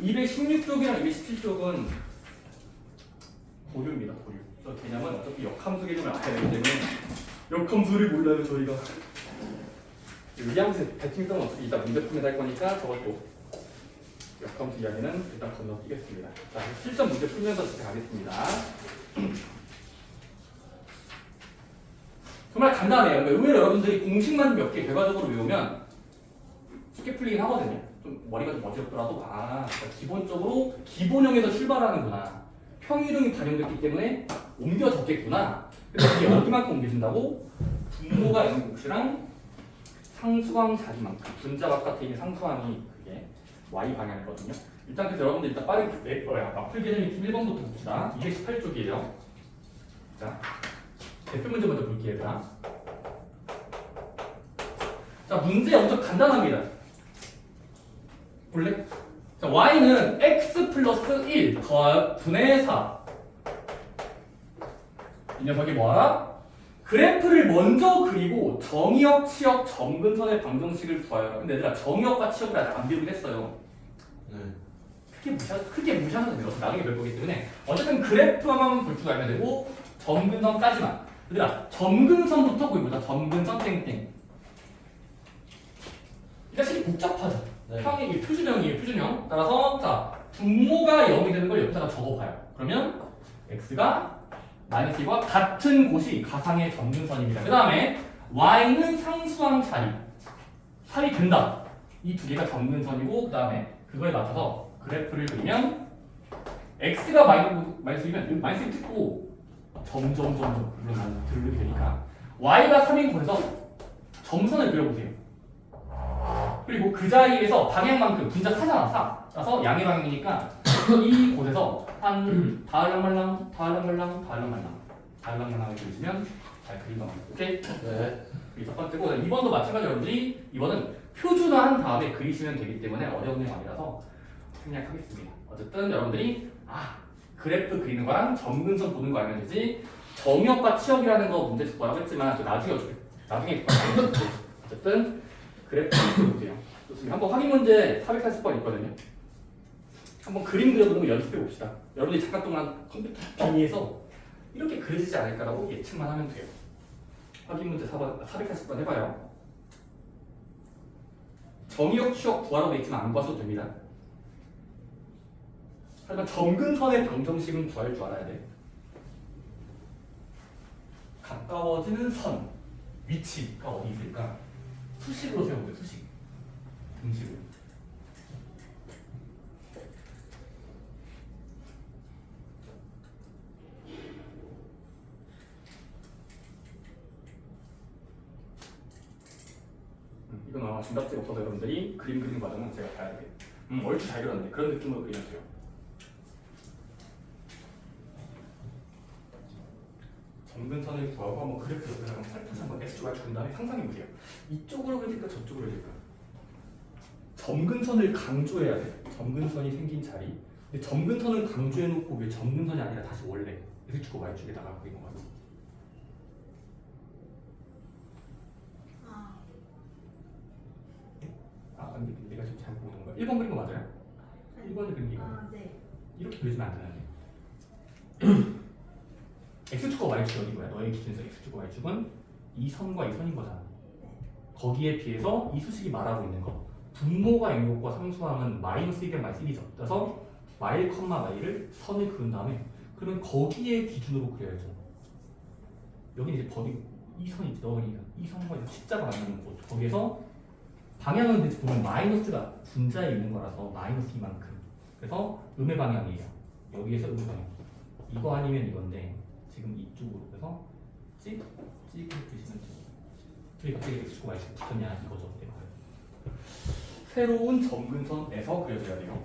216쪽이랑 217쪽은 보류입니다. 보류. 저 개념은 어차피 역함수 개념을 알아야 되기 때문에 역함수를 몰라요 저희가. 의함수 대칭성은 어차피 이따 문제 풀면서 할 거니까 저것도 역함수 이야기는 일단 건너뛰겠습니다. 자, 실전 문제 풀면서 시작하겠습니다. 정말 간단해요. 의외로 여러분들이 공식만 몇 개 결과적으로 외우면 쉽게 풀리긴 하거든요. 좀 머리가 좀 어지럽더라도 그러니까 기본적으로 기본형에서 출발하는구나. 평일형이 반영됐기 때문에 옮겨 적겠구나. 그래서 이게 어디만큼 옮겨진다고? 분모가 있는 몫이랑 상수항 자리만큼. 분자 바깥에 있는 상수항이 그게 y 방향이거든요. 일단 그래서 여러분들 일단 빠르게 풀 개념이 1번부터 봅시다. 218쪽이에요. 자, 대표 문제 먼저 볼게요, 얘들아. 자, 문제 엄청 간단합니다. 볼래? 자, y는 x 플러스 1 분의 4. 이 녀석이 뭐하라? 그래프를 먼저 그리고 정의역, 치역, 점근선의 방정식을 구하여라. 근데 얘들아 정의역과 치역을 아직 안 배우긴 했어요. 크게 무시하셔도 돼요. 나중에 배울 거기 때문에 어쨌든 그래프만 볼 줄 알면 되고 점근선까지만. 얘들아 점근선부터 거기 보자. 점근선 땡땡. 이 자식이 복잡하죠. 네. 평이 표준형이에요. 표준형. 따라서 자 분모가 0이 되는 걸 여기다가 적어봐요. 그러면 x가 마이너스 2와 같은 곳이 가상의 점근선입니다. 그 다음에 y는 상수항 자리 3이 된다. 이 두 개가 점근선이고 그 다음에 그거에 맞춰서 그래프를 그리면 x가 마이너스 2면 마이너스 2 찍고 점점 물론 들르게 되니까 y가 3인 곳에서 점선을 그려보세요. 그리고 그 자리에서 방향만큼 분자 4잖아 4. 따라서 양의 방향이니까 이 곳에서 한 다알랑말랑 그리시면 잘 그린 겁니다. 오케이? 네. 이 첫 번째고 2번도 마찬가지로 여러분들이 2번은 표준화한 다음에 그리시면 되기 때문에 어려운 내용 아니라서 생략하겠습니다. 어쨌든 여러분들이 그래프 그리는 거랑 점근선 보는 거 알면 되지 정역과 치역이라는 거 문제 뭐라고 했지만 나중에 어쨌든 그래프 그려보세요. 좋습니다. 한번 확인 문제 440번 있거든요. 한번 그림 그려보는 거 연습해 봅시다. 여러분이 잠깐 동안 컴퓨터 빙의해서 이렇게 그려지지 않을까라고 예측만 하면 돼요. 확인 문제 440번 해봐요. 정의역 치역 구하라고 돼 있지만 안 구하셔도 됩니다. 하지만 점근선의 방정식은 구할 줄 알아야 돼. 가까워지는 선 위치가 어디 있을까? 수식으로 세우면 돼. 수식 등식으로. 이건 아마 정답지가 없어서 여러분들이 그림 그리는 과정은 제가 봐야 돼요. 얼추 잘 그렸는데 그런 느낌으로 그리면 돼요. 점근선을 구하고 한번 그래프를 그냥 살펴서 한번 X축을 그린 다음에 상상해 보세요. 이쪽으로 그릴까 저쪽으로 그릴까? 점근선을 강조해야 돼. 점근선이 생긴 자리. 근데 점근선을 강조해놓고 왜 점근선이 아니라 다시 원래 X축과 Y축에다가 그린 거야? 근데 내가 지금 잘못 보는 거야. 1번 그린 거 맞아요? 1번을 그린 게 이거예요. 네. 이렇게 그리시면 안 되는데. X축과 Y축이 어디 거야? 너의 기준에서 X축과 Y축은 이 선과 이 선인 거잖아. 거기에 비해서 이 수식이 말하고 있는 거. 분모가 X과 상수항은 마이너스 1이랑 마이너스 1이죠. 그래서 y, y를 선을 그은 다음에 그러면 거기에 기준으로 그려야죠. 여기 이제 이 선이 있지. 너가 이 선과 십자가 만나는 곳. 거기에서 방향은 대체 보면 마이너스가 분자에 있는 거라서 마이너스 이만큼. 그래서 음의 방향이에요. 여기에서 음의 방향. 이거 아니면 이건데 지금 이쪽으로 그래서 찍 주시면 돼요. 왜 갑자기 X축과 Y축 붙었냐 이거죠. 네. 새로운 점근선에서 그려줘야 돼요.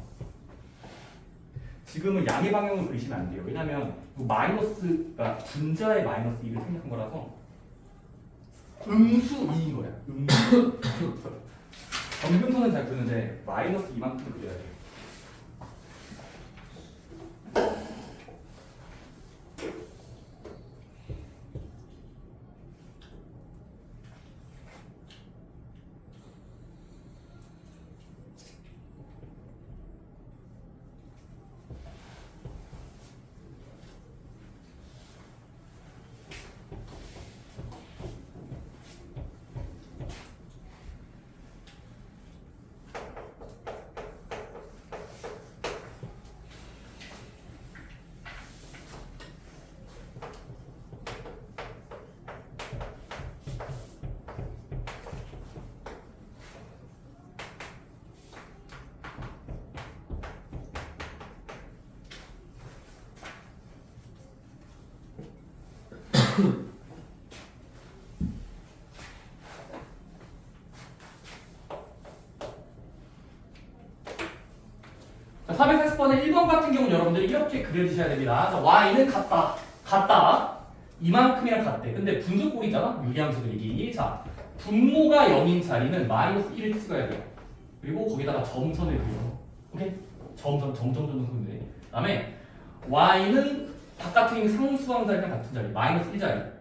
지금은 양의 방향을 그리시면 안 돼요. 왜냐면 마이너스가 분자의 마이너스 2를 생략한 거라서 음수 2인 거야. 음수. 점근선은 잘 그리는데 마이너스 2만큼 그려야 돼요. 자, 440번의 1번 같은 경우는 여러분들이 이렇게 그려주셔야 됩니다. 자, y는 같다. 이만큼이랑 같대. 근데 분수꼴이잖아. 유리함수 그리기. 자, 분모가 0인 자리는 마이너스 1을 찍어야 돼요. 그리고 거기다가 점선을 그려. 오케이? 점선 그리면 돼. 그 다음에 y는 바깥에 있는 상수항 자리랑 같은 자리. 마이너스 1자리.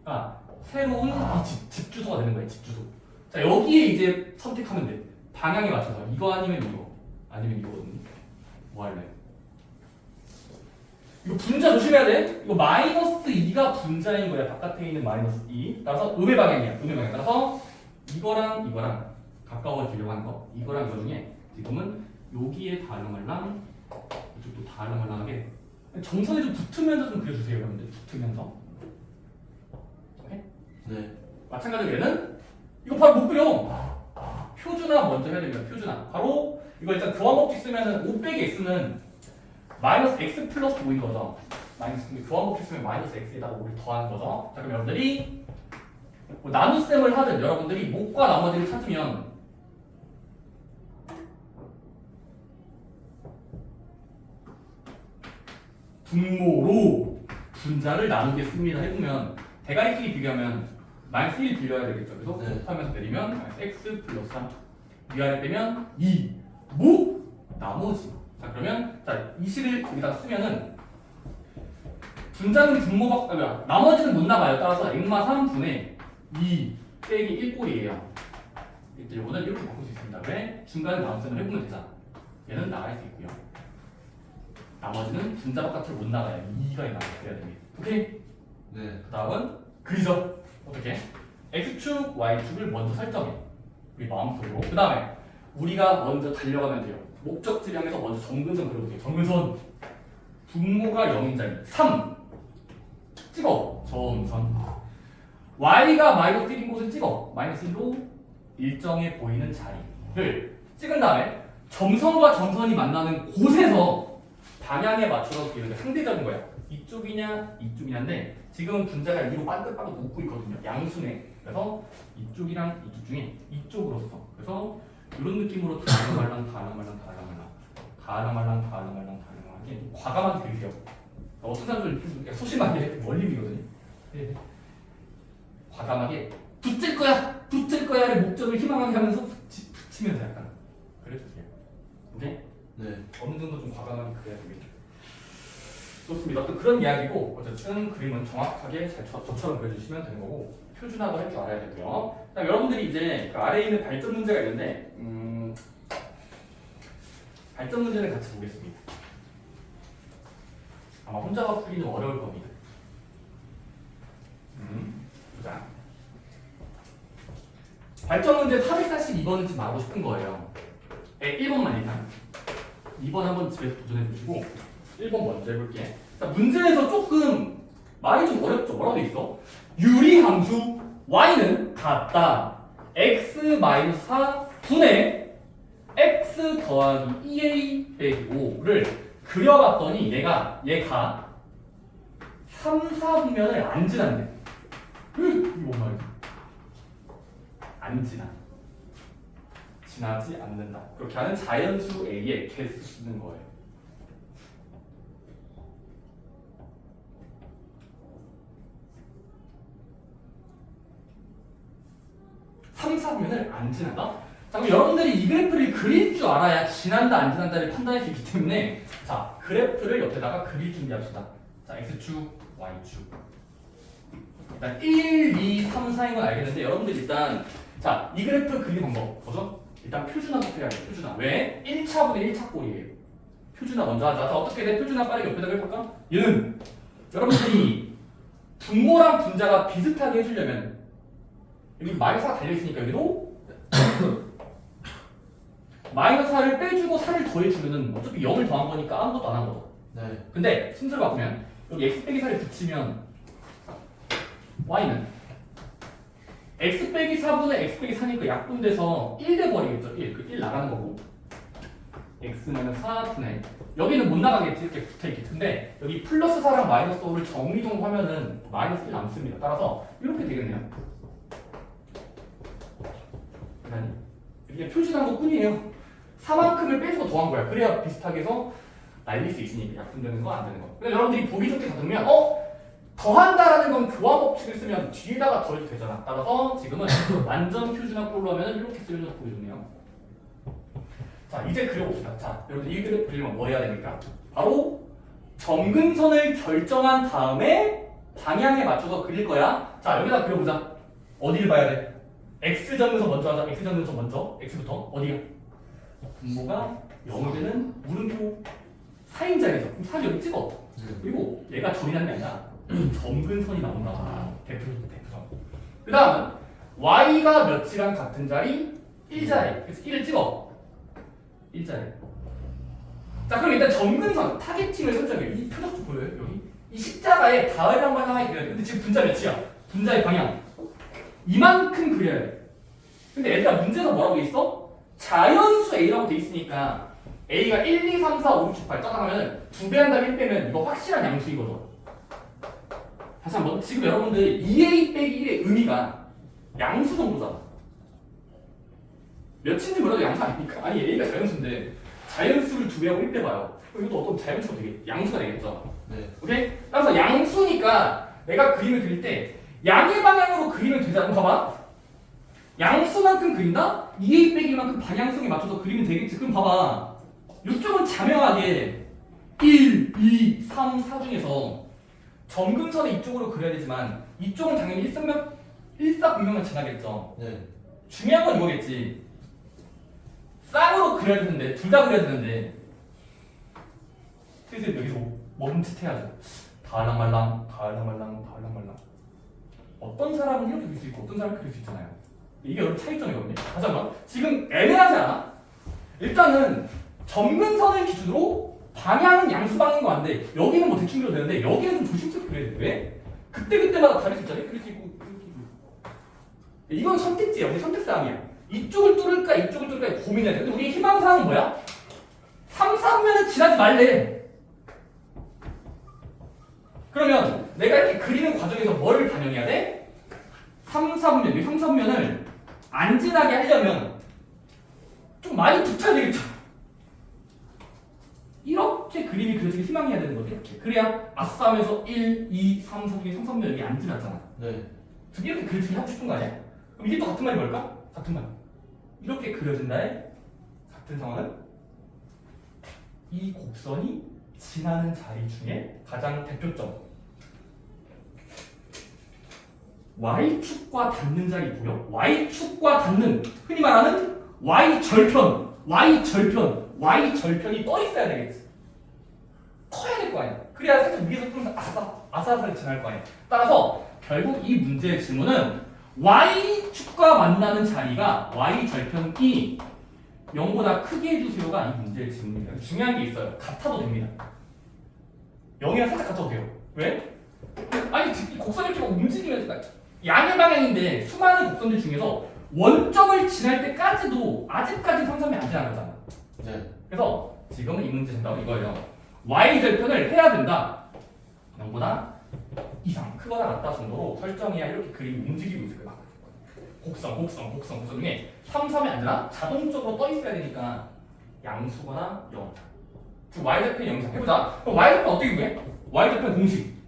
그러니까 새로운 이 집 주소가 되는 거예요. 집 주소. 자, 여기에 이제 선택하면 돼. 방향에 맞춰서. 이거 아니면 이거. 아니면 이거거든요. 뭐 할래? 이거 분자 조심해야 돼. 이거 마이너스 2가 분자인 거야. 바깥에 있는 마이너스 2. 따라서 음의 방향이야. 따라서 이거랑 가까워지려고 하는 거. 이거랑 이거 중에 지금은 여기에 달랑말랑 이쪽도 달랑말랑하게 정선이 좀 붙으면서 좀 그려주세요. 여러분들. 붙으면서. 오케이? 네. 마찬가지로 얘는 이거 바로 못 그려. 표준화 먼저 해야 됩니다. 표준화. 바로 이거 일단 교환법칙 쓰면은 5 빼기 x는 마이너스 x 플러스 5인 거죠. 마이너스 교환법칙 쓰면 마이너스 x에다가 5를 더하는 거죠. 자, 그럼 여러분들이 뭐 나눗셈을 하든 여러분들이 목과 나머지를 찾으면 분모로 분자를 나누겠습니다 해보면 대가리끼리 비교하면 마이너스 1 빌려야 되겠죠. 그래서 곱하면서 내리면 마이너스 x 플러스 3 위아래 빼면 2 목 나머지. 자, 그러면 이 식을 여기다가 쓰면은 분자는 분모가 나머지는 못 나가요. 따라서 액마 3분의 2 빼기 1꼴이에요. 이거는 이렇게 바꿀 수 있습니다. 왜? 중간에 나눗셈을 해보면 되잖아. 얘는 나갈 수 있고요. 나머지는 분자 바깥으로 못 나가요. 2가 나가야 됩니다. 오케이? 네. 그 다음은 그리죠. 어떻게? x축, y축을 먼저 설정해. 우리 마음속으로. 그 다음에 우리가 먼저 달려가면 돼요. 목적지량에서 먼저 정근선 그려보세요. 정근선. 분모가 0인 자리. 3. 찍어. 점선. y가 마이너스 1인 곳을 찍어. 마이너스 1로 일정해 보이는 자리를 찍은 다음에 점선과 점선이 만나는 곳에서 방향에 맞춰서 그리는 게 상대적인 거야. 이쪽이냐 이쪽이냐인데 지금은 분자가 위로 반듯반듯 웃고 있거든요. 양수네. 그래서 이쪽이랑 이쪽 중에 이쪽으로 써. 그래서 이런 느낌으로 다랑말랑 이렇게 과감하게 그리세요. 어떤 사람들은 소심하게 멀리 미거든요. 과감하게 붙을 거야를 목적을 희망하게 하면서 붙이면서 약간 그려주세요. 오케이? 네. 어느 정도 좀 과감하게 그려야 되겠죠. 좋습니다. 또 그런 이야기고 어쨌든 그림은 정확하게 저처럼 그려주시면 되는 거고 표준화도 할 줄 알아야 되고요. 자, 여러분들이 이제 그 아래에 있는 발전 문제가 있는데 발전 문제를 같이 보겠습니다. 아마 혼자가 풀기는 어려울 겁니다. 보자. 발전 문제 442번은 지금 하고 싶은 거예요. 1번만 일단. 2번 한번 집에서 도전해 보시고 1번 먼저 해볼게. 자, 문제에서 조금 말이 좀 어렵죠. 뭐라고 돼 있어? 유리함수 y는 같다. x-4 분의 x 더하기 2a 빼기 5를 그려봤더니 얘가 3, 4분면을 안 지난대. 이거 뭔 말이지? 안 지나지 않는다. 그렇게 하는 자연수 A의 개수 쓰는 거예요. 3, 4분면을 안 지나다? 자, 그럼 여러분들이 이 그래프를 그릴 줄 알아야 지난다 안 지난다를 판단할 수 있기 때문에 자, 그래프를 옆에다가 그릴 준비합시다. 자, X축, Y축. 일단 1, 2, 3, 4인 건 알겠는데 여러분들 일단 자, 이 그래프 그리는 방법 뭐죠? 일단 표준화부터 해야 돼요. 표준화. 왜? 1차분의 1차 꼴이에요. 표준화 먼저 하자. 자, 어떻게 돼? 표준화 빠르게 옆에다가 해볼까? 얘는 여러분들이 분모랑 분자가 비슷하게 해주려면 여기 마이너스 4가 달려있으니까 여기도 마이너스 4를 빼주고 4를 더해주면은 어차피 0을 더한 거니까 아무것도 안 한 거죠. 네. 근데 순서를 바꾸면 여기 x 빼기 4를 붙이면 y는 x 빼기 4분의 x 빼기 4니까 약분돼서 1 돼버리겠죠. 1. 그 1 나가는 거고 x-4분의 여기는 못 나가겠지 이렇게 붙어있겠지. 근데 여기 플러스 4랑 마이너스 5를 정리동하면은 마이너스 1 남습니다. 따라서 이렇게 되겠네요. 이게 표준한 것 뿐이에요. 4만큼을 빼주고 더한 거야. 그래야 비슷하게 해서 날릴 수 있으니까 약분되는 거 안 되는 거. 근데 여러분들이 보기 좋게 가두면 더한다라는 건 교화 법칙을 쓰면 뒤에다가 더해도 되잖아. 따라서 지금은 완전 표준화꼴로 하면 이렇게 쓰면 보기 좋네요. 자, 이제 그려봅시다. 자, 여러분들 이 그래프 그리려면 뭐 해야 됩니까? 바로 점근선을 결정한 다음에 방향에 맞춰서 그릴 거야. 자, 여기다 그려보자. 어디를 봐야 돼? X점에서 먼저 하자. X점에서 먼저. X부터. 어디야? 분모가 0이 되는 물음표 4인자에서. 그럼 4 여기 찍어. 그리고 얘가 절이라는 게 아니라 점근선이 나온다. 대표점. 그 다음은 Y가 몇이랑 같은 자리? 1자리. 그래서 1을 찍어. 1자리. 자, 그럼 일단 점근선, 타겟팅을 설정해. 이 표적 좀 보여요? 여기? 이 십자가에 닿을 방향이 그려야 돼. 근데 지금 분자 몇이야? 분자의 방향. 이만큼 그려야 돼. 근데 얘들아 문제에서 뭐라고 돼 있어? 자연수 A라고 돼 있으니까 A가 1, 2, 3, 4, 5, 6, 7, 8 짜장하면 2배 한 다음에 1 빼면 이거 확실한 양수이거든. 다시 한번 지금 여러분들 2A 빼기 1의 의미가 양수 정도잖아. 몇인지 몰라도 양수 아닙니까? 아니 A가 자연수인데 자연수를 2배하고 1 빼봐요. 그럼 이것도 어떤 자연수가 되게 양수가 되겠죠. 네. 오케이? 따라서 양수니까 내가 그림을 그릴 때 양의 방향으로 그리면 되잖아. 봐봐. 양수만큼 그린다? 2A 빼기만큼 방향성에 맞춰서 그리면 되겠지. 그럼 봐봐. 이쪽은 자명하게 1, 2, 3, 4 중에서 점근선을 이쪽으로 그려야 되지만 이쪽은 당연히 일사분명만 지나겠죠. 네. 중요한 건 이거겠지. 쌍으로 그려야 되는데 둘 다 그려야 되는데 슬슬 여기서 멈칫해야죠. 다알랑말랑 어떤 사람은 이렇게 그릴 수 있고 어떤 사람은 그릴 수 있잖아요. 이게 여러분 차이점이거든요. 다시 한번 지금 애매하지 않아? 일단은 점근선을 기준으로 방향은 양수방인 거 아는데 여기는 뭐 대충 그려도 되는데 여기는 좀 조심스럽게 그려야 돼. 왜? 그때그때마다 다를 수 있잖아요. 그릴 수 있고 이렇게 있고. 이건 선택지야. 우리 선택사항이야. 이쪽을 뚫을까 이쪽을 뚫을까 고민해야 돼. 근데 우리 희망사항은 뭐야? 3, 4분면은 지나지 말래. 그러면 내가 이렇게 그리는 과정에서 뭐를 반영해야 돼? 3, 4분면, 이 3, 4분면을 안 지나게 하려면 좀 많이 붙여야 되겠죠. 이렇게 그림이 그려지게 희망해야 되는 거지. 이렇게. 그래야 아싸 하면서 1, 2, 3, 4 중에 3, 4분면 여기 안 지났잖아. 네. 이렇게 그려지게 하고 싶은 거 아니야? 그럼 이게 또 같은 말이 뭘까? 같은 말. 이렇게 그려진다의 같은 상황은 이 곡선이 지나는 자리 중에 가장 대표점 Y축과 닿는 자리 보여? Y축과 닿는 흔히 말하는 Y절편 Y절편이 떠 있어야 되겠지. 커야 될 거 아니야. 그래야 살짝 위에서 좀 아사아사하게 지날 거 아니야. 따라서 결국 이 문제의 질문은 Y축과 만나는 자리가 Y절편이 0보다 크게 해주세요가 이 문제의 질문입니다. 중요한 게 있어요. 같아도 됩니다. 0이랑 살짝 같아도 돼요. 왜? 아니 곡선이 이렇게 움직이면 양의 방향인데 수많은 곡선들 중에서 원점을 지날 때까지도 아직까지 3, 3이 안 지나가잖아. 네. 그래서 지금은 이 문제 정답은 이거예요. Y절편을 해야 된다. 0보다 이상 크거나 같다 정도로 설정해야 이렇게 그림이 움직이고 있을 거야. 곡선 중에 3, 3이 아니라 자동적으로 떠 있어야 되니까 양수거나 0. 그 Y절편 0 이상 해보자. 그럼 Y절편 어떻게 구해? Y절편 공식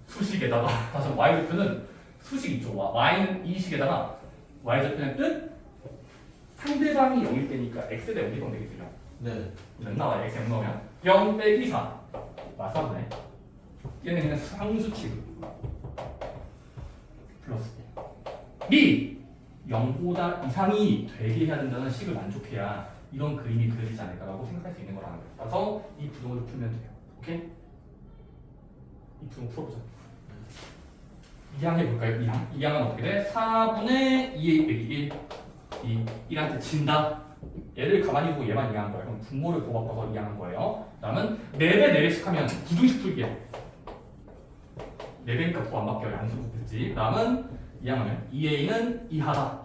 수식에다가 다시 Y절편은 수식 있죠. Y는 이 식에다가 Y절편의 뜻 상대방이 0일 때니까 X 대 0이 되겠죠. 네. 몇 나와요? X 0 나오면 0 빼기 4 맞았네. 얘는 그냥 상수 취급 플러스 B 0보다 이상이 되게 해야 된다는 식을 만족해야 이런 그림이 그려지지 않을까라고 생각할 수 있는 거라는 거예요. 그래서 이 부동을 풀면 돼요. 오케이? 이 부동 풀어보자. 2항 해볼까요? 2항은 어떻게 돼? 4분의 2a 빼기 1 1한테 진다. 얘를 가만히 두고 얘만 이해한 거예요. 그럼 분모를 더 바꿔서 이해한 거예요. 다음은 4배 4배씩 하면 부등식 풀기예요. 4배니까 더 안 바뀌어요. 양수로 곱했지. 다음은 이항하면 2a는 이하다.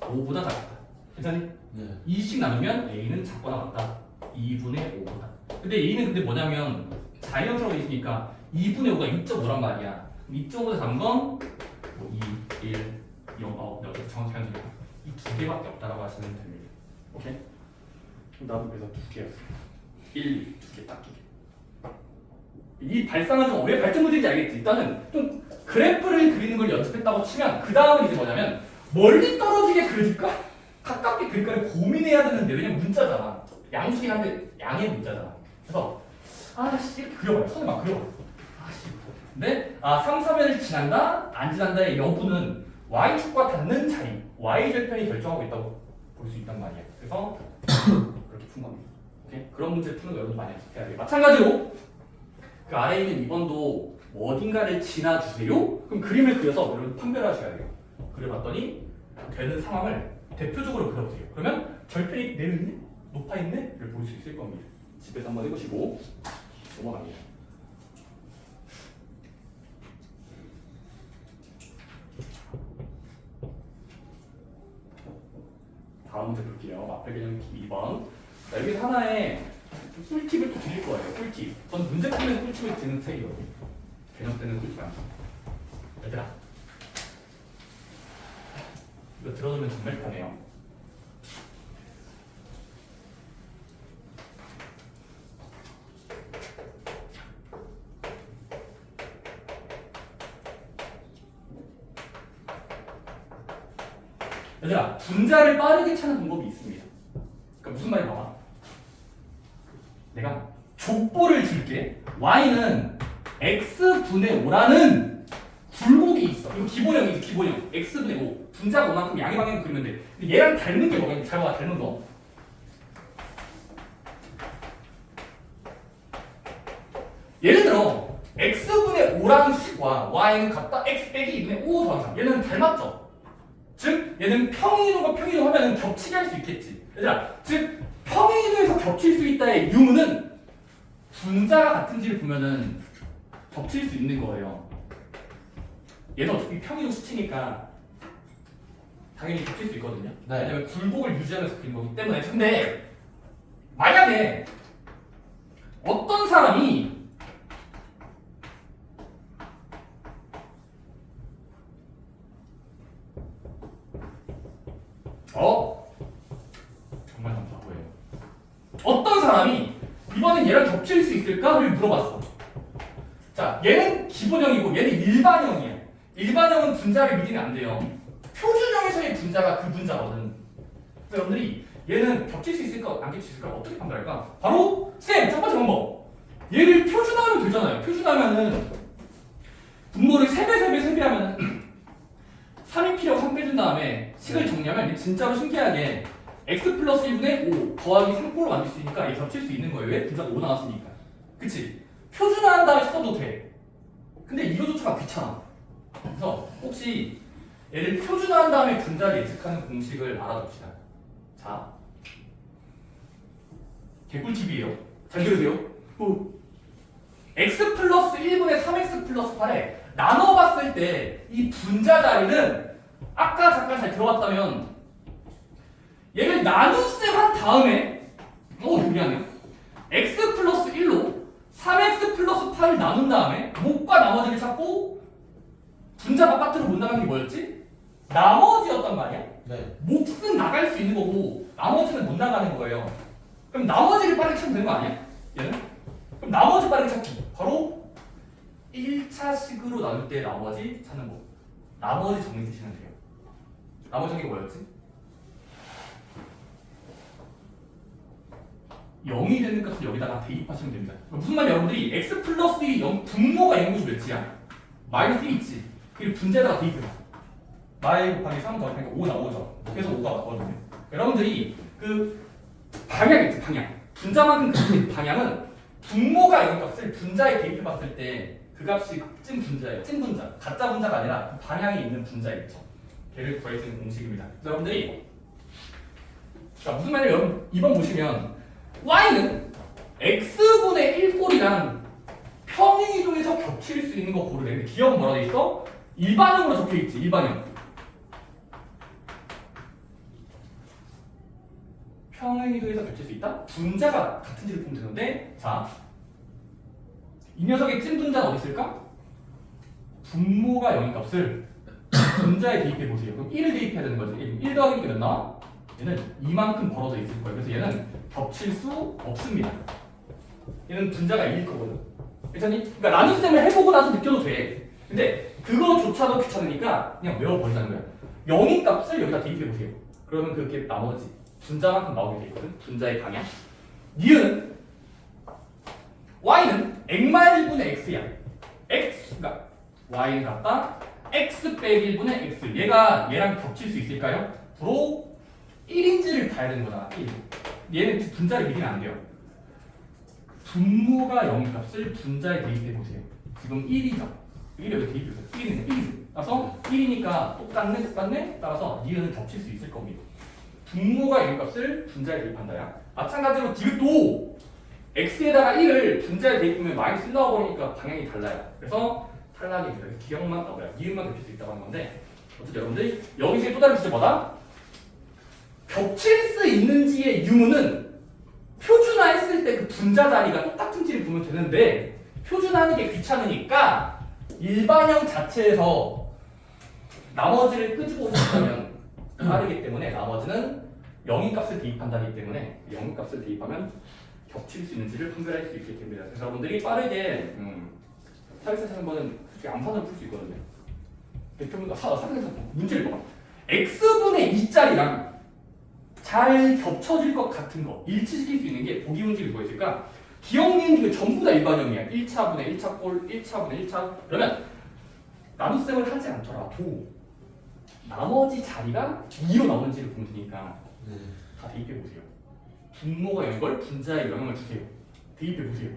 5보다 작다. 괜찮니? 네. 2씩 나누면 a는 작거나 같다. 2분의 5보다. 근데 a는 근데 뭐냐면 자연스러워 있으니까 2분의 5가 2.5란 말이야. 2.5에서 잡은 건 2, 1, 0, 여기서 정확히 한 소리야. 이 두 개밖에 없다라고 하시면 됩니다. 오케이? 나도 그래서 두 개였어. 1, 두 개 딱 두 개. 이 발상은 좀 왜 발전 문제인지 알겠지? 일단은 좀 그래프를 그리는 걸 연습했다고 치면 그 다음은 이제 뭐냐면 멀리 떨어지게 그릴까? 가깝게 그릴까를 고민해야 되는데 왜냐면 문자잖아. 양수긴 한데 양의 문자잖아. 그래서 아씨 이렇게 그려봐요. 손을 막 그려봐요. 아씨. 근데 3, 4면을 지난다? 안 지난다의 여부는 y축과 닿는 자리, y절편이 결정하고 있다고 볼 수 있단 말이야. 그래서 그렇게 푼 겁니다. 오케이? 그런 문제 푸는 거 여러분 많이 해야 돼요. 마찬가지로 그 아래에 있는 2번도 뭐 어딘가를 지나주세요? 그럼 그림을 그려서 여러분 판별하셔야 돼요. 그려봤더니 되는 상황을 대표적으로 그려보세요. 그러면 절편이 내려있네? 높아있네? 를 볼 수 있을 겁니다. 집에서 한번 해보시고 넘어갑니다. 다음 문제 볼게요. 마필 개념 2번. 자, 여기서 하나의 꿀팁을 또 드릴 거예요. 꿀팁. 전 문제 풀면서 꿀팁을 드는 스타일이거든요. 개념 때는 꿀팁 안 줘. 얘들아, 이거 들어두면 정말 편해요. 얘들아, 분자를 빠르게 찾는 방법이 있습니다. 그러니까 무슨 말인지 봐봐. 내가 족보를 줄게. y는 x분의 5라는 굴곡이 있어. 이거 기본형이지, 기본형. x분의 5. 분자가 5만큼 양의 방향을 그리면 돼. 근데 얘랑 닮은 게 뭐가 있는지 잘 봐, 닮은 거. 예를 들어 x분의 5라는 수식과 y는 같다 x 빼기 2분의 5 더하기 3. 얘는 닮았죠? 즉 얘는 평행이동과 평행이동 하면 겹치게 할 수 있겠지. 얘들아, 즉 평행이동에서 겹칠 수 있다의 유무는 분자가 같은지를 보면은 겹칠 수 있는 거예요. 얘는 어차피 평행이동 수치니까 당연히 겹칠 수 있거든요. 네. 왜냐면 굴곡을 유지하면서 그린 거기 때문에. 근데 만약에 어떤 사람이 정말 답답해요. 어떤 사람이 이번엔 얘랑 겹칠 수 있을까를 물어봤어. 자, 얘는 기본형이고 얘는 일반형이야. 일반형은 분자를 믿으면 안 돼요. 표준형에서의 분자가 그 분자거든. 그래서 여러분들이 얘는 겹칠 수 있을까 안 겹칠 수 있을까 어떻게 판단할까? 바로 쌤! 첫 번째 방법. 얘를 표준화하면 되잖아요. 표준화하면은 분모를 3배 하면은 3인피력 3 빼준 다음에 식을 정리하면 진짜로 신기하게 x 플러스 1분의 5 더하기 3꼴로 만들 수 있으니까 얘 겹칠 수 있는 거예요. 왜? 분자가 5 나왔으니까. 그치? 표준화한 다음에 써도 돼. 근데 이거조차가 귀찮아. 그래서 혹시 얘를 표준화한 다음에 분자를 예측하는 공식을 알아둡시다. 자, 개꿀팁이에요. 잘 들으세요. x 플러스 1분의 3x 플러스 8에 나눠봤을 때 이 분자 자리는 아까 잠깐 잘 들어봤다면 얘를 나눗셈 한 다음에 미안해요. x 플러스 1로 3x 플러스 8을 나눈 다음에 목과 나머지를 찾고 분자 바깥으로 못 나가는 게 뭐였지? 나머지였단 말이야. 네. 몫은 나갈 수 있는 거고 나머지는 못 나가는 거예요. 그럼 나머지를 빠르게 찾으면 되는 거 아니야? 얘는? 그럼 나머지 빠르게 찾기. 바로 1차식으로 나눌 때 나머지 찾는 거. 나머지 정리 쓰시면 돼요. 나머지 게 뭐였지? 0이 되는 값을 여기다가 대입하시면 됩니다. 무슨 말이야 여러분들이 x 플러스 1이 0, 분모가 0이고 몇이야? 마이너스 1 있지. 그리고 분자에다가 대입해봐. 마이 곱하기 3 더하니까 5 나오죠. 그래서 5가 맞거든요. 여러분들이 그 방향 있지, 방향. 분자만큼 큰 방향은 분모가 0인 값을 분자에 대입해봤을 때 그 값이 찐 분자예요. 찐 분자. 가짜 분자가 아니라 그 방향이 있는 분자 있죠. 걔를 구할 수 있는 공식입니다. 그래서 여러분들이 자, 무슨 말이에요? 여러분 2번 보시면 y는 x분의 1꼴이랑 평행이동에서 겹칠 수 있는 거 고르래. 근데 기억은 뭐라 돼 있어? 일반형으로 적혀있지. 일반형. 평행이동에서 겹칠 수 있다? 분자가 같은지를 보면 되는데 자, 이 녀석의 찐 분자는 어디 있을까? 분모가 0인 값을 분자에 대입해 보세요. 그럼 1을 대입해야 되는 거지. 1 더하기 1이 몇 나와? 얘는 이만큼 벌어져 있을 거예요. 그래서 얘는 겹칠 수 없습니다. 얘는 분자가 1일 거거든. 괜찮니? 그러니까 나눗셈을 해보고 나서 느껴도 돼. 근데 그거조차도 귀찮으니까 그냥 외워버리자는 거야. 0인 값을 여기다 대입해 보세요. 그러면 그게 나머지 분자만큼 나오게 돼 있거든. 분자의 방향. 니은 y는 x 1분의 x야. x가 y는 같다. x 빼기 1분의 x. 얘가 얘랑 겹칠 수 있을까요? 바로 1인지를 봐야 되는 거잖아. 1. 얘는 분자를 미리면 안 돼요. 분모가 0인 값을 분자에 대입해 보세요. 지금 1이죠. 1이 여기 대입해서 1이네. 1이죠. 따라서 1이니까 똑같네. 따라서 니은은 겹칠 수 있을 겁니다. 분모가 0인 값을 분자에 대입한다야. 마찬가지로 디귿도 x에다가 1을 분자에 대입하면 마이너스 1 나와버리니까 방향이 달라요. 그래서 탈락입니다. 기억만 나와요. 니은만 겹칠 수 있다고 하는 건데 어쨌든 여러분들이 여기서 또 다른 주제 뭐다? 겹칠 수 있는지의 유무는 표준화했을 때 그 분자 자리가 똑같은지를 보면 되는데 표준화하는 게 귀찮으니까 일반형 자체에서 나머지를 끄집어 오시면 빠르기 때문에 나머지는 0인 값을 대입한다기 때문에 0인 값을 대입하면 겹칠 수 있는지를 판별할 수 있게 됩니다. 그래서 여러분들이 빠르게 사회에서 하는 거는 암산을 풀 수 있거든요. 사회에서 문제를 봐. x분의 2짜리랑 잘 겹쳐질 것 같은 거 일치시킬 수 있는 게 보기 문제가 뭐 있을까? 기억 니은 중에 전부 다 일반형이야. 1차분의 1차 꼴, 1차분의 1차. 그러면 나눗셈을 하지 않더라도 나머지 자리가 2로 나오는지를 보면 되니까 다 대입해 보세요. 분모가 0인 걸 분자에 영향을 주세요. 대입해 보세요.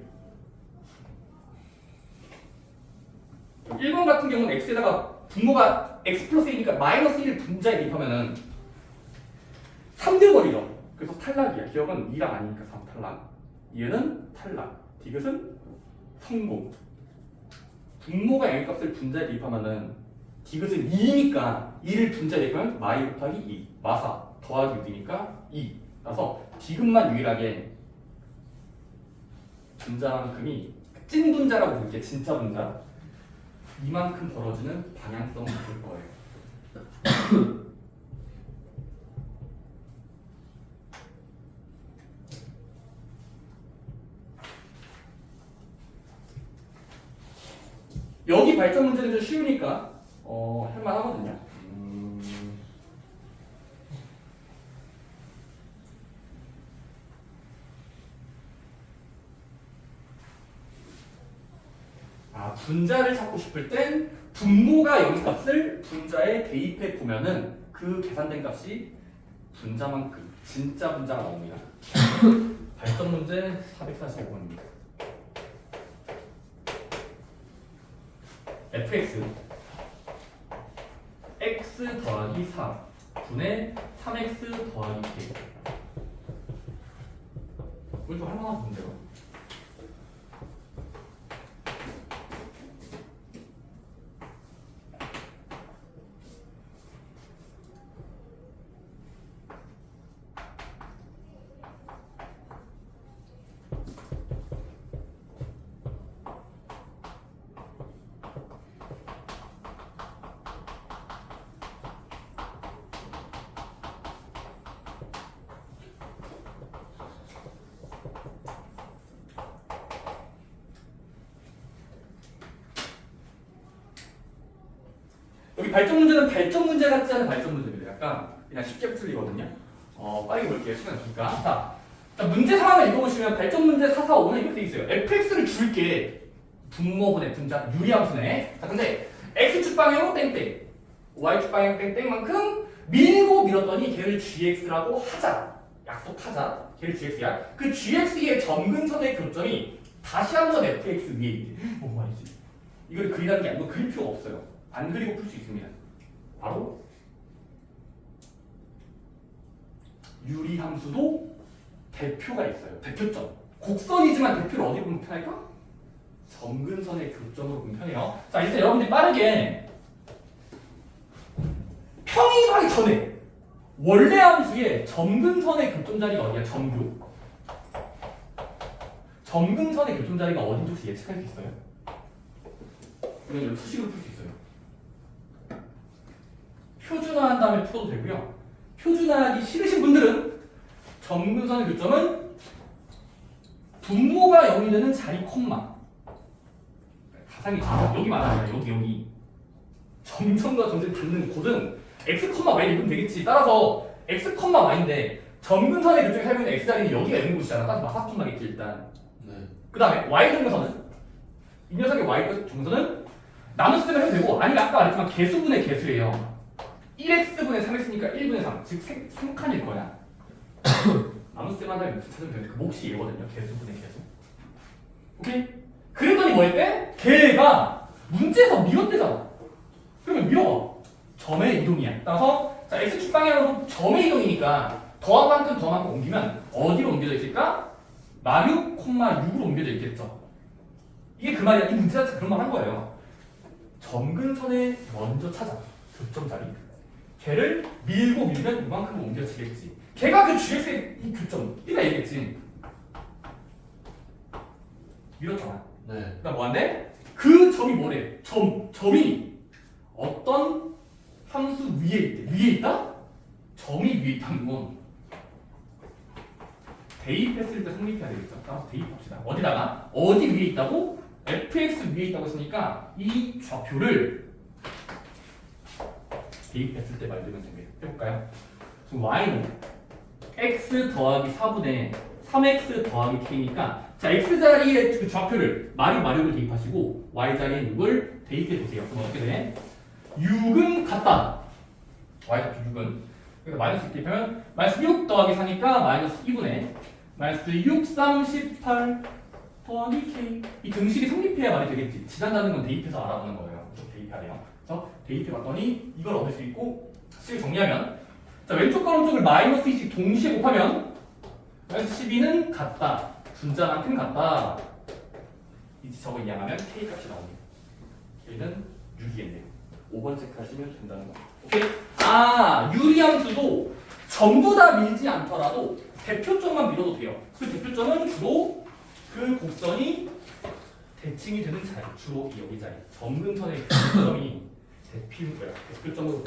1번 같은 경우는 x에다가 분모가 x 플러스 1이니까 마이너스 1을 분자에 대입하면은 3대 버리죠. 그래서 탈락이야. 기억은 2랑 아니니까 3 탈락. 얘는 탈락. 디귿은 성공. 분모가 0의 값을 분자에 대입하면은 디귿은 2니까 2를 분자에 대입하면 마이 곱하기 2. 마사 더하기 6이니까 2. 그래서 디귿만 유일하게 분자만큼이 찐 분자라고 볼게. 진짜 분자. 이만큼 벌어지는 방향성이 있을 거예요. 여기 발전 문제는 좀 쉬우니까 할만하거든요. 분자를 찾고 싶을 땐 분모가 0인 값을 분자에 대입해 보면은 그 계산된 값이 분자만큼 진짜 분자가 나옵니다. 발전 문제 445번입니다. fx x 더하기 4 분의 3x 더하기 k. 이거 좀 할만한 문제요. 여기 발전 문제는 발전 문제 같지 않은 발전 문제입니다. 약간 그냥 쉽게 풀리거든요. 빨리 볼게요. 시간 없으니까. 자, 문제 상황을 읽어보시면 발전 문제 4, 4, 5는 이렇게 돼 있어요. fx를 줄게. 분모분의 분자 유리함수네. 자, 근데 x축 방향으로 땡땡, y축 방향 땡땡만큼 밀고 밀었더니 걔를 gx라고 하자. 약속하자. 걔를 gx야. 그 gx의 점근선의 교점이 다시 한번 fx 위에 있대. 뭔 말이지? 이걸 그리라는 게 아니고 그릴 필요가 없어요. 안 그리고 풀 수 있습니다. 바로 유리함수도 대표가 있어요. 대표점. 곡선이지만 대표를 어디 보면 편할까? 점근선의 교점으로 보면 편해요. 자, 일단 여러분들이 빠르게 평행하기 전에 원래 함수의 점근선의 교점자리가 어디야? 점교. 점근선의 교점자리가 어딘지 혹시 예측할 수 있어요? 이건 여기 수식으로 풀 수 있어요. 표준화한 다음에 풀어도 되고요. 표준화하기 싫으신 분들은 점근선의 교점은 분모가 0이 되는 자리 콤마. 가상의 점점 여기 말하잖아요. 여기. 점점과 점점이 닿는 곳은 x, y 읽으면 되겠지. 따라서 x, y인데 점근선의 교점에 살고 있는 x자리는 여기가 있는 곳이잖아. 따라서 마사 콤마겠지 일단. 네. 그 다음에 y 점근선은 이 녀석의 y 점근선은 나누기 때문에 해도 되고 아니면 아까 말했지만 개수분의 개수예요. 1x분의 3x니까 1분의 3. 즉 3칸일 거야. 나누기 때문에 한다면 찾으면 되는데 그 몫이 얘거든요. 개수분의 개수. 오케이? 그랬더니 뭐 했대? 걔가 문제에서 밀었대잖아. 그러면 밀어봐. 점의 이동이야. 따라서 자 x축 방향으로 점의 이동이니까 더한 만큼 옮기면 어디로 옮겨져 있을까? 마류, 6으로 옮겨져 있겠죠. 이게 그 말이야. 이 문제 자체가 그런 말 한 거예요. 점근선에 먼저 찾아. 교점 자리. 걔를 밀고 밀면 이만큼 옮겨지겠지. 걔가 그 GX의 이 교점. 이가 얘기했지. 밀었잖아. 네. 그다음 뭐한데? 그 점이 뭐래? 점이 어떤 함수 위에 있대. 위에 있다? 점이 위에 있다는 건 대입했을 때 성립해야 되겠죠. 따라서 대입합시다. 어디다가? 어디 위에 있다고? fx 위에 있다고 했으니까 이 좌표를 대입했을 때 만들면 됩니다. 해볼까요? 지금 y는 x 더하기 4분의 3x 더하기 k니까 자 x자리에 그 좌표를 마류를 대입하시고 y자리에 6을 대입해보세요. 그럼 어떻게 돼? 6은 같다. y좌표 6은 그래서 마이너스 대입하면 마이너스 6 더하기 4니까 마이너스 2분의 마이너스 6, 38 더하기 k 이 등식이 성립해야 말이 되겠지. 지난다는 건 대입해서 알아보는 거예요. 좀 대입해야 돼요. 그래서 대입해봤더니 이걸 얻을 수 있고 식을 정리하면 자 왼쪽과 오른쪽을 마이너스 2씩 동시에 곱하면 마이너스 12는 같다. 분자만큼 같다. 이제 저거 이항하면 k 값이 나옵니다. k는 6이겠네요. 5번 체크하시면 된다는 거. 오케이? 유리함수도 전부 다 밀지 않더라도 대표점만 밀어도 돼요. 그 대표점은 주로 그 곡선이 대칭이 되는 자리, 주로 여기 자리. 점근선의 대표점이 대표고요. 대표점으로.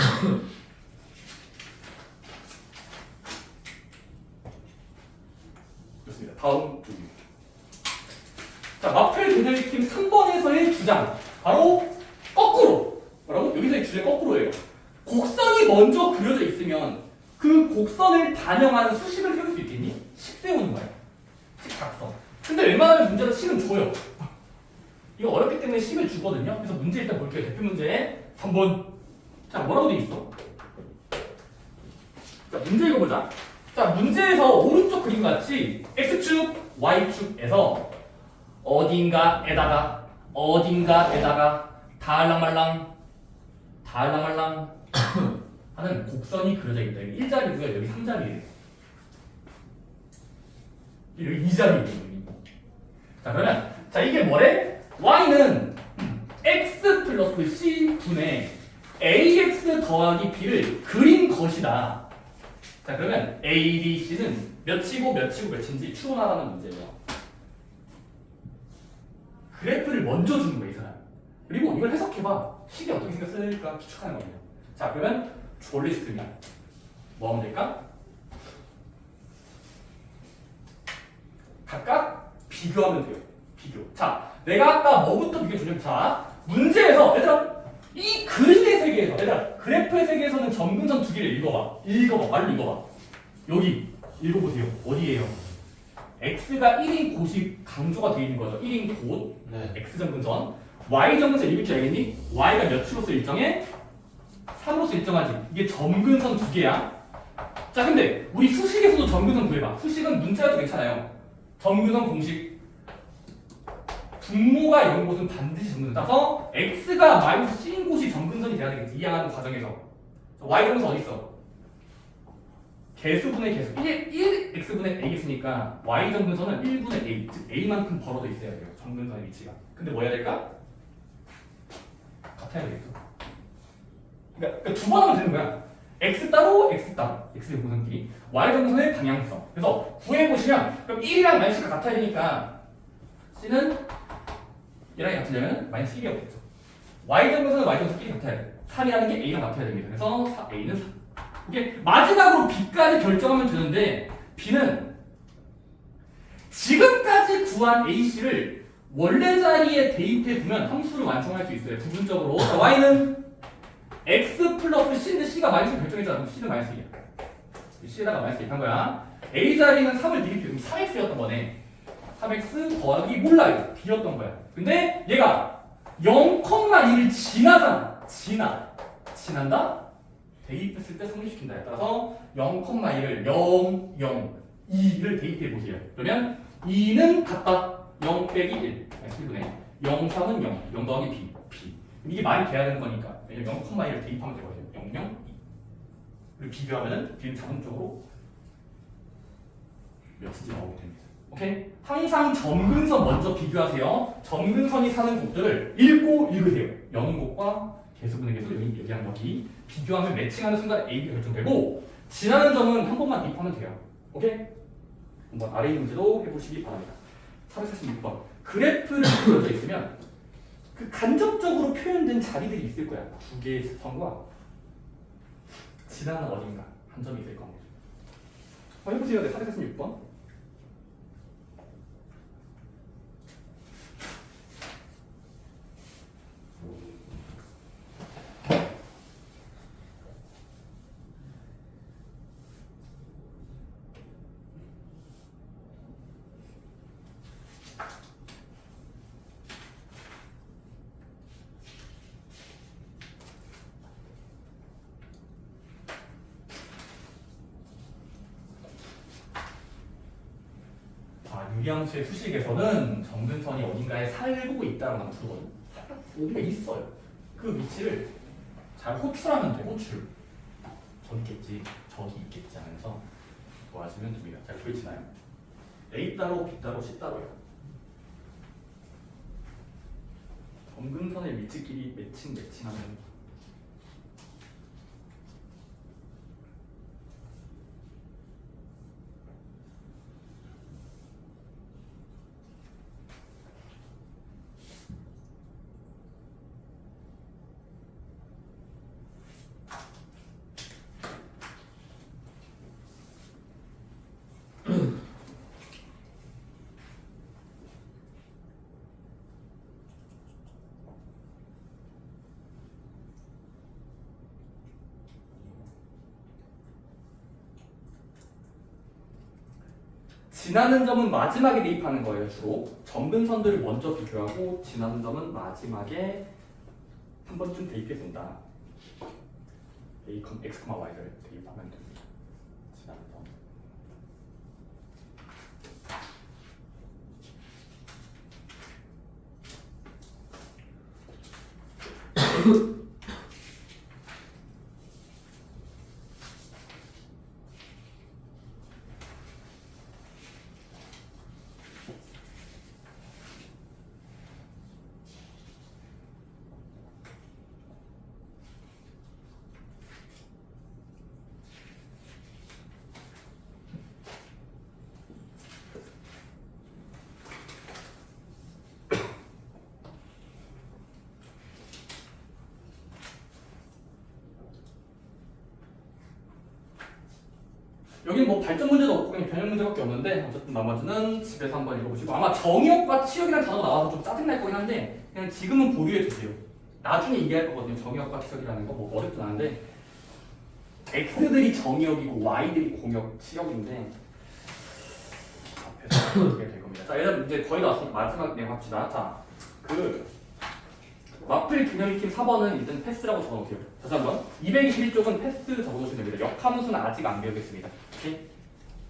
좋습니다. 다음 쪽입니다. 자, 마펠 데델리킴 3번에서의 주장. 바로 거꾸로. 뭐라고? 여기서의 주장 거꾸로예요. 곡선이 먼저 그려져 있으면 그 곡선을 반영하는 수식을 세울 수 있겠니? 식 세우는 거야. 식각선. 근데 웬만하면 문제로 식은 줘요. 이거 어렵기 때문에 식을 주거든요. 그래서 문제 일단 볼게요. 대표 문제 3번. 자, 뭐라고 돼 있어? 자, 문제 읽어보자. 자, 문제에서 오른쪽 그림 같이 x축, y축에서 어딘가에다가 달랑말랑 하는 곡선이 그려져 있다. 여기 1자리고요. 여기 3자리예요. 여기 2자리예요. 자, 그러면 자 이게 뭐래? y는 x 플러스 c 분의 ax 더하기 b를 그린 것이다. 자, 그러면 a, b, c는 몇이고 몇인지 추론하라는 문제예요. 그래프를 먼저 주는 거예요, 이 사람. 그리고 이걸 해석해봐. 식이 어떻게 생겼을까 추측하는 겁니다. 자, 그러면 원래 시스템이야. 뭐 하면 될까? 각각 비교하면 돼요. 비교. 자, 내가 아까 뭐부터 비교 주냐면, 자, 문제에서 얘들아 이 그림의 세계에서 얘들아 그래프의 세계에서는 점근선 두 개를 읽어봐. 말로 읽어봐. 여기 읽어보세요. 어디예요? x가 1인 곳이 강조가 되어 있는 거죠. 1인 곳. 네. x 점근선. y 점근선 읽을 줄 알겠니? y가 몇으로서 일정해? 3으로서 일정하지. 이게 점근선 두 개야. 자, 근데 우리 수식에서도 점근선 구해봐. 수식은 문자여도 괜찮아요. 점근선 공식. 분모가 이런 곳은 반드시 점근선. 따라서 x가 마이너스 c인 곳이 점근선이 돼야 되겠지. 이해하는 과정에서. y 점근선 어디 있어? 개수분의 개수 1x분의 a겠으니까 y 점근선은 1분의 a, 즉 a만큼 벌어져 있어야 돼요. 점근선의 위치가. 근데 뭐 해야 될까? 같아야 되겠죠. 그러니까 두 번 하면 되는 거야. x 따로 x의 공산끼리 y 정선의 방향성. 그래서 구해보시면 그럼 1이랑 마이너스가 같아야 되니까 c는 얘랑 같으려면 마이너스 1이었겠죠. y 정선은 y 정선끼리 같아야 돼. 3이라는 게 a랑 같아야 됩니다. 그래서 a는 3. 이게 마지막으로 b까지 결정하면 되는데 b는 지금까지 구한 ac를 원래 자리에 대입해 두면 함수를 완성할 수 있어요. 부분적으로. 자, y는 x 플러스 c인데 c가 마이너스 결정했잖아. c는 마이너스 1이야. c에다가 마이너스 1 한 거야. a 자리는 3을 대입해 두면 3x였던 거네. 3x 더하기 몰라요. b였던 거야. 근데 얘가 0,1을 지나잖아. 지난다? 대입했을 때 성립시킨다에 따라서 0,1을 0, 0, 2를 대입해 보세요. 그러면 2는 같다. 0 빼기 1. 1분의 0, 3은 0. 0 더하기 b. 이게 말이 돼야 되는 거니까. 왜냐면 0,1을 대입하면 되거든요. 0, 0, 2. 그리고 비교하면은 b는 자동적으로 몇인지 나오게 됩니다. 오케이? 항상 점근선 먼저 비교하세요. 점근선이 사는 곳들을 읽으세요. 여는 곳과 계수분의 계수, 여기랑 여기 비교하면 매칭하는 순간 A, B가 결정되고 지나는 점은 한 번만 대입하면 돼요. 오케이? 한번 아래 있는 문제도 해보시기 바랍니다. 446번. 그래프를 그려져 있으면 그 간접적으로 표현된 자리들이 있을 거야. 두 개의 선과 지나는 어딘가 한 점이 있을 겁니다. 한번 해보세요. 네, 446번. 유리함수의 수식에서는 점근선이 어딘가에 살고 있다는 함수거든요. 어딘가 있어요. 그 위치를 잘 호출하면 돼. 호출. 저기 있겠지, 저기 있겠지 하면서 도와주면 됩니다. 잘 보이시나요? A 따로, B 따로, C 따로요. 점근선의 위치끼리 매칭하면 지나는 점은 마지막에 대입하는 거예요. 주로 점근선들을 먼저 비교하고 지나는 점은 마지막에 한 번쯤 대입해 준다. A, X, Y를 대입하면 됩니다. 지나는 점. 여기는 뭐 발전 문제도 없고 그냥 변형 문제밖에 없는데 어쨌든 나머지는 집에서 한번 읽어보시고 아마 정의역과 치역이라는 단어가 나와서 좀 짜증날 거긴 한데 그냥 지금은 보류해 주세요. 나중에 얘기할 거거든요. 정의역과 치역이라는 거 뭐 어렵진 않은데 X들이 정의역이고 Y들이 공역, 치역인데 앞에서 어떻게 될 겁니다. 자, 얘는 이제 거의 다 왔으니까 마지막 내용 합시다. 자, 마플 균형 익힘 4번은 일단 패스라고 적어놓으세요. 다시 한번 221쪽은 패스 적어놓으시면 됩니다. 역함수는 아직 안 배우겠습니다. 오케이?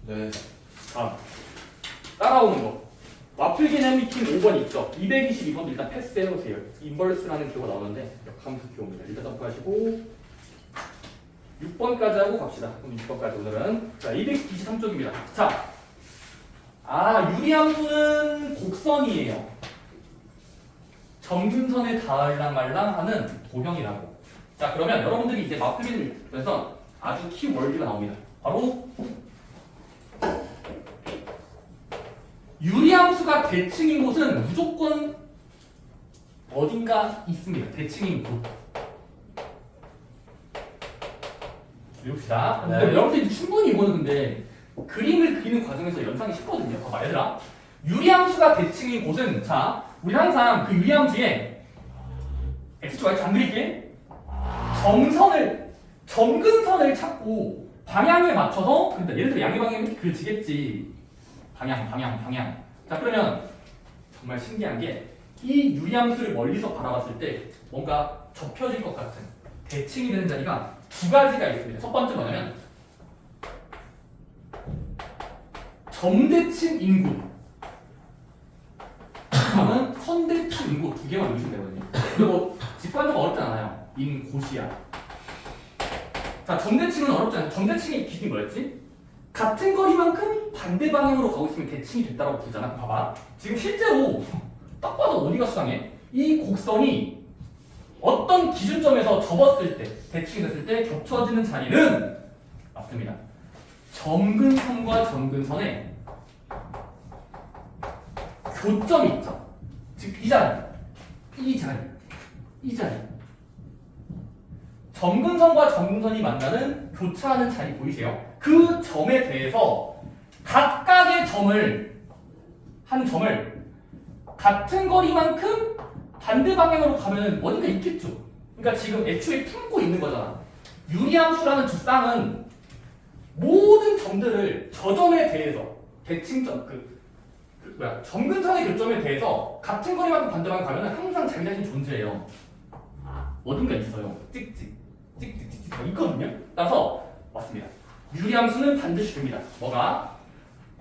네. 다음 따라오는 거 마플 개념 익힘 5번 있죠? 222번도 일단 패스 해놓으세요. 인버스라는 기호가 나오는데 역함수 기호입니다. 일단 점프하시고 6번까지 하고 갑시다. 그럼 6번까지 오늘은 자 223쪽입니다. 자, 유리함수는 곡선이에요. 점근선에 닿을랑 말랑 하는 도형이라고. 자, 그러면 여러분들이 이제 마플기를 그래서 아주 키월드가 나옵니다. 바로 유리함수가 대칭인 곳은 무조건 어딘가 있습니다. 대칭인 곳. 외웁시다. 네. 근데 여러분들이 충분히 이거는 근데 그림을 그리는 과정에서 연상이 쉽거든요. 봐봐 얘들아. 유리함수가 대칭인 곳은 자 우리 항상 그 유리함수에 x축 y축 안 그릴게. 점근선을 찾고 방향에 맞춰서 그러니까 예를 들어 양의 방향이 이렇게 그려지겠지. 방향. 자 그러면 정말 신기한 게 이 유리함수를 멀리서 바라봤을 때 뭔가 접혀질 것 같은 대칭이 되는 자리가 두 가지가 있습니다. 첫 번째 뭐냐면 점대칭 인구, 다음은 선대칭 인구 두 개만 외우시면 되거든요. 그리고 직관적으로 어렵지 않아요. 인고시야. 자 점대칭은 어렵지 않아요. 점대칭의 기준이 뭐였지? 같은 거리만큼 반대 방향으로 가고 있으면 대칭이 됐다고 부르잖아. 봐봐. 지금 실제로 딱 봐도 어디가 수상해? 이 곡선이 어떤 기준점에서 접었을 때, 대칭이 됐을 때 겹쳐지는 자리는 맞습니다. 점근선과 점근선에 교점이 있죠. 즉 이 자리. 점근선과 점근선이 만나는 교차하는 자리 보이세요? 그 점에 대해서 각각의 한 점을 같은 거리만큼 반대 방향으로 가면은 어딘가 있겠죠. 그러니까 지금 애초에 품고 있는 거잖아. 유리함수라는 두 쌍은 모든 점들을 저 점에 대해서 대칭점 점근선의 교점에 대해서 같은 거리만큼 반대 방향 가면은 항상 자기 자신이 존재해요. 어딘가 있어요. 찍찍 있거든요. 따라서 맞습니다. 유리함수는 반드시 됩니다. 뭐가?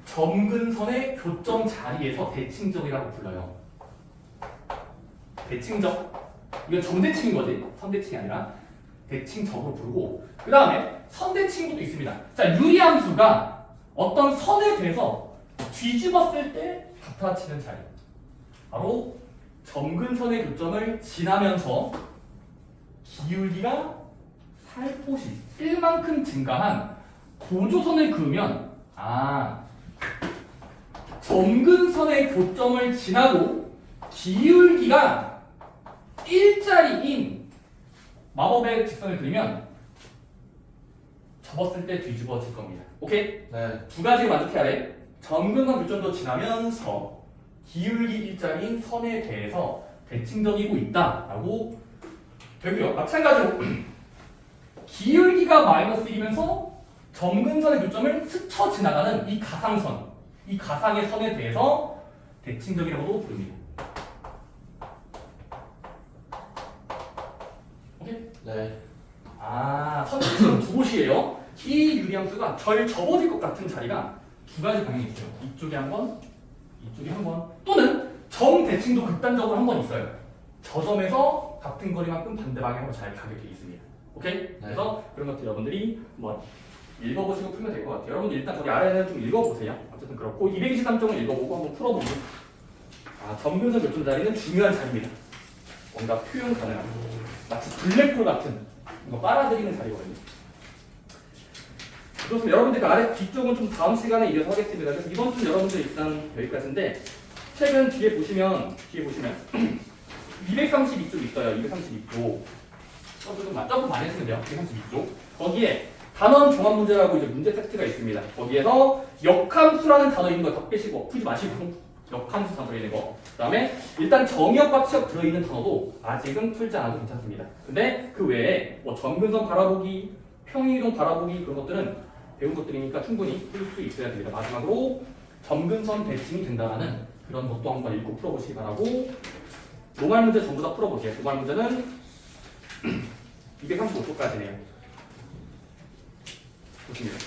점근선의 교점 자리에서 대칭적이라고 불러요. 대칭적. 이건 점대칭인 거지. 선대칭이 아니라 대칭적으로 부르고 그 다음에 선대칭도 있습니다. 자, 유리함수가 어떤 선에 대해서 뒤집었을 때 같아지는 자리. 바로 점근선의 교점을 지나면서 기울기가 살포시 1만큼 증가한 고조선을 그으면 점근선의 교점을 지나고 기울기가 1짜리인 마법의 직선을 그리면 접었을 때 뒤집어질 겁니다. 오케이? 네. 두 가지를 만족해야 돼. 점근선 교점도 지나면서 기울기 1짜리인 선에 대해서 대칭적이고 있다라고 되고요. 마찬가지로 기울기가 마이너스 1이면서 점근선의 교점을 스쳐 지나가는 이 가상선, 이 가상의 선에 대해서 대칭적이라고도 부릅니다. 오케이? 네. 선대칭은 두 곳이에요. 이 유리함수가 절 접어질 것 같은 자리가 두 가지 방향이 있어요. 이쪽에 한 번, 이쪽에 한 번. 또는 점 대칭도 극단적으로 한 번 있어요. 저 점에서 같은 거리만큼 반대 방향으로 잘 가게 되어 있습니다. 오케이? 네. 그래서 그런 것들 여러분들이 한번 읽어보시고 풀면 될 것 같아요. 여러분들 일단 저기 아래는 좀 읽어보세요. 어쨌든 그렇고 223쪽을 읽어보고 한번 풀어보고 점근선 교점 자리는 중요한 자리입니다. 뭔가 표현 가능한 마치 블랙홀 같은 이거 빨아들이는 자리거든요. 그렇습니다. 여러분들 그 아래 뒤쪽은 좀 다음 시간에 이어서 하겠습니다. 그래서 이번 주 여러분들 일단 여기까지인데 책은 뒤에 보시면 232쪽 있어요. 232쪽. 조금 많이 했으면 돼요. 232쪽. 거기에 단원 종합 문제라고 이제 문제 세트가 있습니다. 거기에서 역함수라는 단어 있는 거 다 빼시고 풀지 마시고 역함수 단어 있는 거. 그다음에 일단 정의역과 취업 들어있는 단어도 아직은 풀지 않아도 괜찮습니다. 근데 그 외에 뭐 점근선 바라보기, 평행이동 바라보기 그런 것들은 배운 것들이니까 충분히 풀 수 있어야 됩니다. 마지막으로 점근선 대칭이 된다는 그런 것도 한번 읽고 풀어보시기 바라고 노말 문제 전부 다 풀어보세요. 노말 문제는 235쪽까지네요. 좋습니다.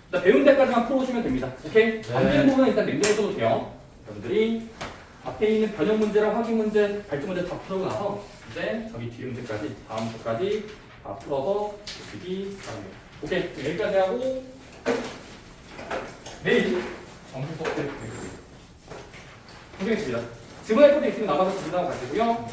일단 배운 데까지만 풀어보시면 됩니다. 오케이? 네. 안 되는 부분은 일단 냉정해줘도 돼요. 여러분들이 앞에 있는 변형 문제랑 확인 문제, 발전 문제 다 풀고 나서 이제 저기 뒤에 문제까지, 다음 주까지 다 풀어서 보시기 바랍니다. 오케이? 여기까지 하고 내일 정수 수업 때 뵙겠습니다. 고생했습니다. 질문할 것도 있으면 남아서 질문하고 가시고요.